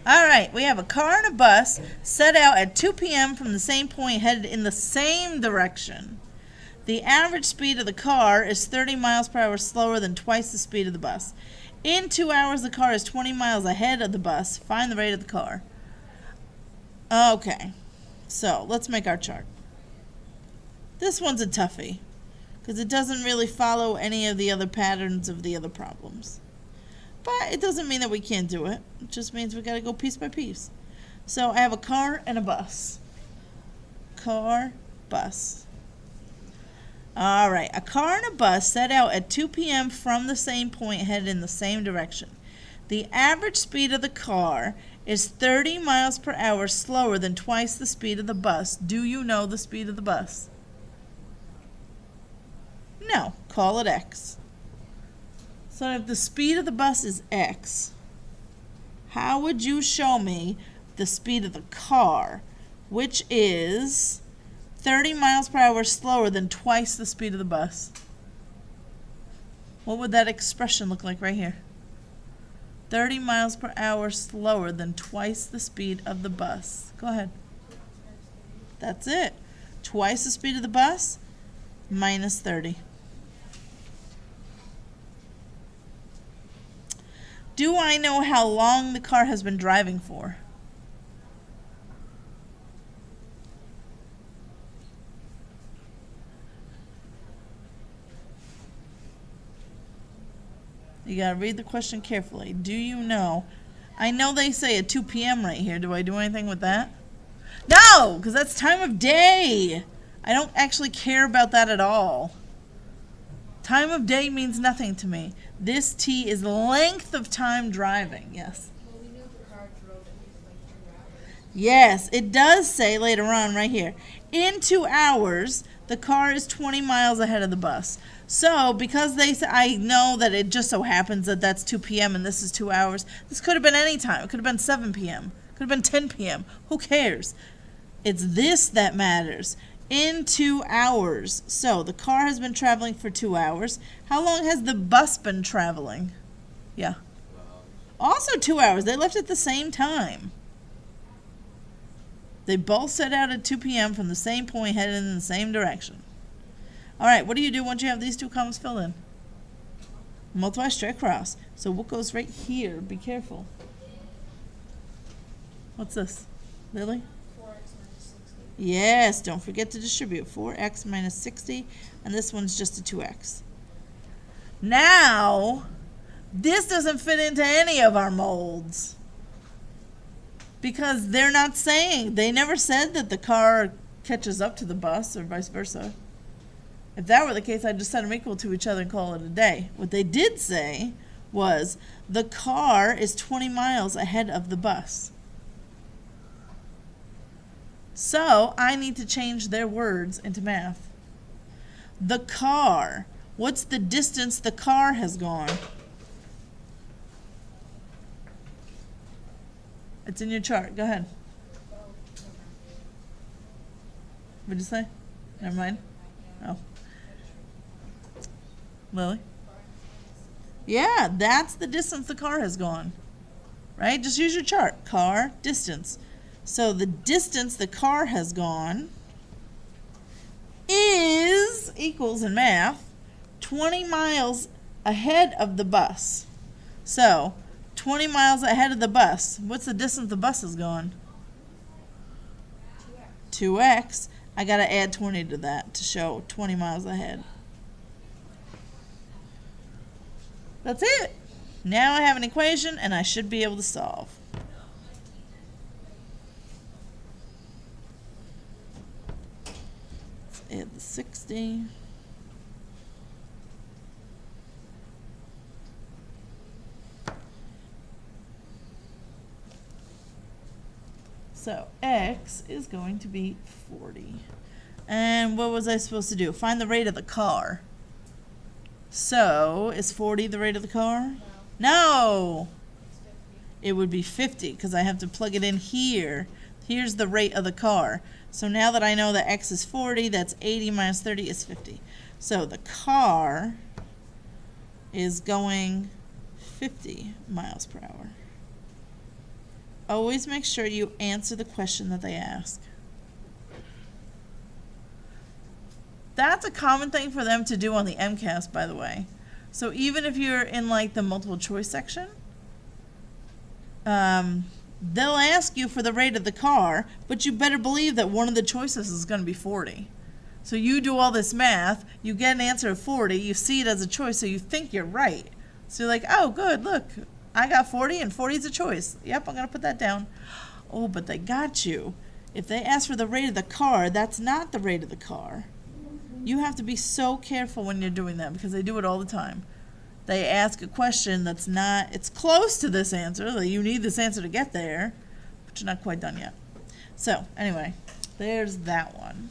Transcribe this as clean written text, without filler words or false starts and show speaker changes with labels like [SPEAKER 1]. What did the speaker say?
[SPEAKER 1] All right, we have a car and a bus set out at 2 p.m. from the same point headed in the same direction. The average speed of the car is 30 miles per hour slower than twice the speed of the bus. In 2 hours, the car is 20 miles ahead of the bus. Find the rate of the car. Okay, so let's make our chart. This one's a toughie because it doesn't really follow any of the other patterns of the other problems. But it doesn't mean that we can't do it. It just means we got to go piece by piece. So I have a car and a bus. Car, bus. All right, a car and a bus set out at 2 p.m. from the same point headed in the same direction. The average speed of the car is 30 miles per hour slower than twice the speed of the bus. Do you know the speed of the bus? No, call it X. So if the speed of the bus is X, how would you show me the speed of the car, which is 30 miles per hour slower than twice the speed of the bus? What would that expression look like right here? 30 miles per hour slower than twice the speed of the bus. Go ahead. That's it. Twice the speed of the bus minus 30. Do I know how long the car has been driving for? You gotta read the question carefully. Do you know? I know they say at 2 p.m. right here. Do I do anything with that? No, because that's time of day. I don't actually care about that at all. Time of day means nothing to me. This T is length of time driving. Yes.
[SPEAKER 2] Well, we knew the car drove at least like 2 hours.
[SPEAKER 1] Yes, it does say later on right here. In 2 hours, the car is 20 miles ahead of the bus. So, because they say, I know that it just so happens that that's 2 p.m. and this is 2 hours. This could have been any time. It could have been 7 p.m. Could have been 10 p.m. Who cares? It's this that matters. In 2 hours. So, the car has been traveling for 2 hours. How long has the bus been traveling? Yeah. Also 2 hours. They left at the same time. They both set out at 2 p.m. from the same point headed in the same direction. All right, what do you do once you have these two columns filled in? Multiply straight across. So what goes right here? Be careful. What's this? Lily?
[SPEAKER 2] 4x minus 60.
[SPEAKER 1] Yes, don't forget to distribute. 4x minus 60, and this one's just a 2x. Now, this doesn't fit into any of our molds. Because they're not saying, they never said that the car catches up to the bus or vice versa. If that were the case, I'd just set them equal to each other and call it a day. What they did say was the car is 20 miles ahead of the bus. So I need to change their words into math. The car, what's the distance the car has gone? It's in your chart. Go ahead. What'd you say? Never mind. Oh. Lily? Yeah, that's the distance the car has gone. Right? Just use your chart. Car, distance. So the distance the car has gone is equals in math 20 miles ahead of the bus. So 20 miles ahead of the bus. What's the distance the bus has gone? 2x. I got to add 20 to that to show 20 miles ahead. That's it. Now I have an equation and I should be able to solve. Let's add the 60. So x is going to be 40. And what was I supposed to do? Find the rate of the car. So, is 40 the rate of the car? No!
[SPEAKER 2] It's 50.
[SPEAKER 1] It would be 50 because I have to plug it in here. Here's the rate of the car. So now that I know that x is 40, that's 80 minus 30 is 50. So the car is going 50 miles per hour. always make sure you answer the question that they ask. That's a common thing for them to do on the MCAS, by the way. So even if you're in like the multiple choice section, they'll ask you for the rate of the car, but you better believe that one of the choices is going to be 40. So you do all this math, you get an answer of 40, you see it as a choice, so you think you're right. So you're like, oh, good, look, I got 40 and 40 is a choice. Yep, I'm going to put that down. Oh, but they got you. If they ask for the rate of the car, that's not the rate of the car. You have to be so careful when you're doing that because they do it all the time. They ask a question that's not, it's close to this answer, like you need this answer to get there, but you're not quite done yet. So, anyway, there's that one.